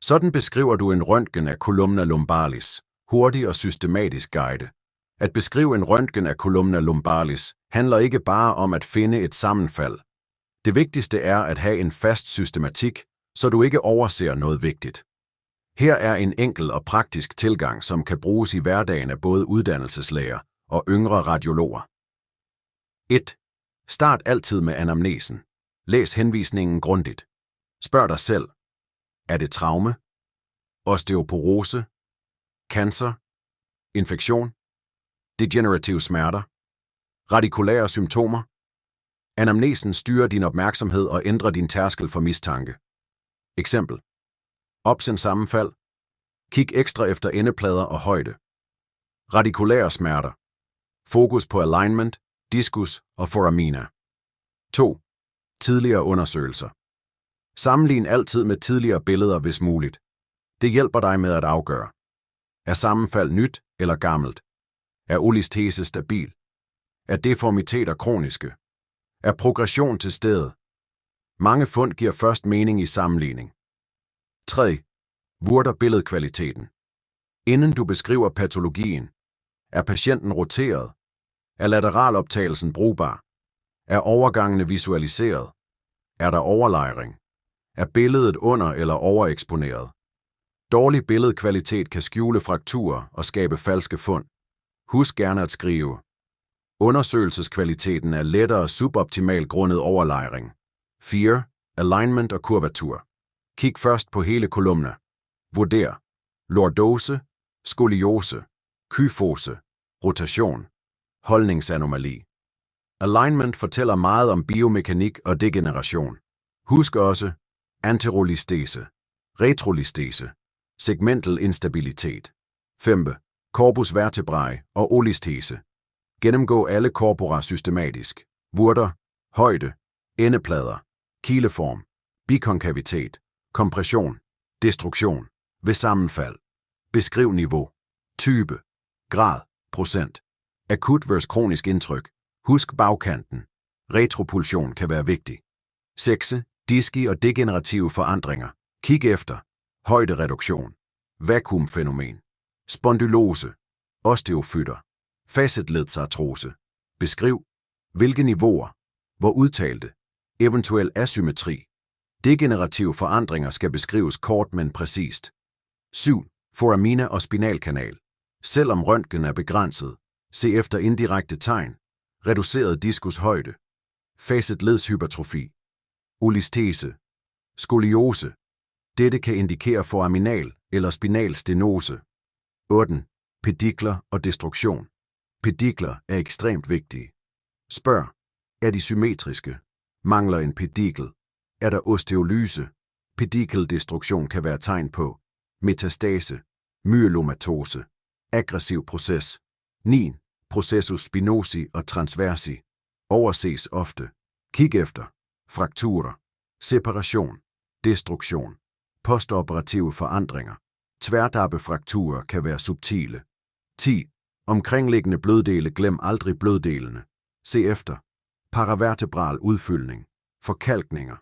Sådan beskriver du en røntgen af columna lumbalis, hurtig og systematisk guide. At beskrive en røntgen af columna lumbalis handler ikke bare om at finde et sammenfald. Det vigtigste er at have en fast systematik, så du ikke overser noget vigtigt. Her er en enkel og praktisk tilgang, som kan bruges i hverdagen af både uddannelseslæger og yngre radiologer. 1. Start altid med anamnesen. Læs henvisningen grundigt. Spørg dig selv. Er det traume? Osteoporose? Cancer? Infektion? Degenerative smerter? Radikulære symptomer? Anamnesen styrer din opmærksomhed og ændrer din tærskel for mistanke. Eksempel. Opsend sammenfald. Kig ekstra efter endeplader og højde. Radikulære smerter. Fokus på alignment, diskus og foramina. 2. Tidligere undersøgelser. Sammenlign altid med tidligere billeder, hvis muligt. Det hjælper dig med at afgøre. Er sammenfald nyt eller gammelt? Er olistese stabil? Er deformiteter kroniske? Er progression til stede? Mange fund giver først mening i sammenligning. 3. Vurder billedkvaliteten. Inden du beskriver patologien, er patienten roteret? Er lateraloptagelsen brugbar? Er overgangene visualiseret? Er der overlejring? Er billedet under- eller overeksponeret? Dårlig billedkvalitet kan skjule frakturer og skabe falske fund. Husk gerne at skrive. Undersøgelseskvaliteten er lettere suboptimal grundet overlejring. 4. Alignment og kurvatur. Kig først på hele kolumna. Vurder. Lordose, skoliose, kyfose, rotation, holdningsanomali. Alignment fortæller meget om biomekanik og degeneration. Husk også anterolistese, retrolistese, segmental instabilitet. 5. Corpus vertebrae og olistese. Gennemgå alle corpora systematisk. Vurder, højde, endeplader, kileform, bikonkavitet, kompression, destruktion, ved sammenfald. Beskriv niveau, type, grad, procent. Akut vs. kronisk indtryk. Husk bagkanten. Retropulsion kan være vigtig. 6. Diski og degenerative forandringer. Kig efter. Højdereduktion. Vakuumfænomen. Spondylose. Osteofytter. Facetledsartrose. Beskriv. Hvilke niveauer. Hvor udtalte. Eventuel asymmetri. Degenerative forandringer skal beskrives kort, men præcist. 7. Foramina og spinalkanal. Selvom røntgen er begrænset, se efter indirekte tegn. Reduceret diskushøjde. Facetledshypertrofi. Olistese. Skoliose. Dette kan indikere foraminal eller spinal stenose. 8. Pedikler og destruktion. Pedikler er ekstremt vigtige. Spørg. Er de symmetriske? Mangler en pedikel? Er der osteolyse? Pedikeldestruktion kan være tegn på. Metastase. Myelomatose. Aggressiv proces. 9. Processus spinosi og transversi. Overses ofte. Kig efter. Frakturer. Separation. Destruktion. Postoperative forandringer. Tværdappefrakturer kan være subtile. 10. Omkringliggende bløddele. Glem aldrig bløddelene. Se efter. Paravertebral udfyldning. Forkalkninger.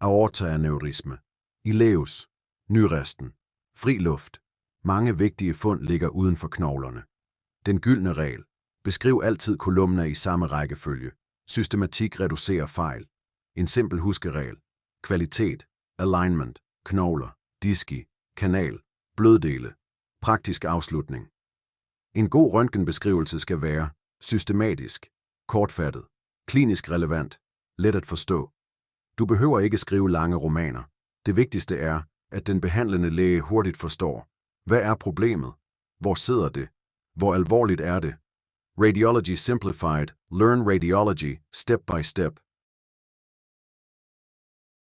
Aortaaneurisme. Ileus. Nyresten. Fri luft. Mange vigtige fund ligger uden for knoglerne. Den gyldne regel. Beskriv altid kolumner i samme rækkefølge. Systematik reducerer fejl. En simpel huskeregel. Kvalitet. Alignment. Knogler. Diski. Kanal. Bløddele. Praktisk afslutning. En god røntgenbeskrivelse skal være systematisk, kortfattet, klinisk relevant, let at forstå. Du behøver ikke skrive lange romaner. Det vigtigste er, at den behandlende læge hurtigt forstår. Hvad er problemet? Hvor sidder det? Hvor alvorligt er det? Radiology Simplified. Learn radiology step by step.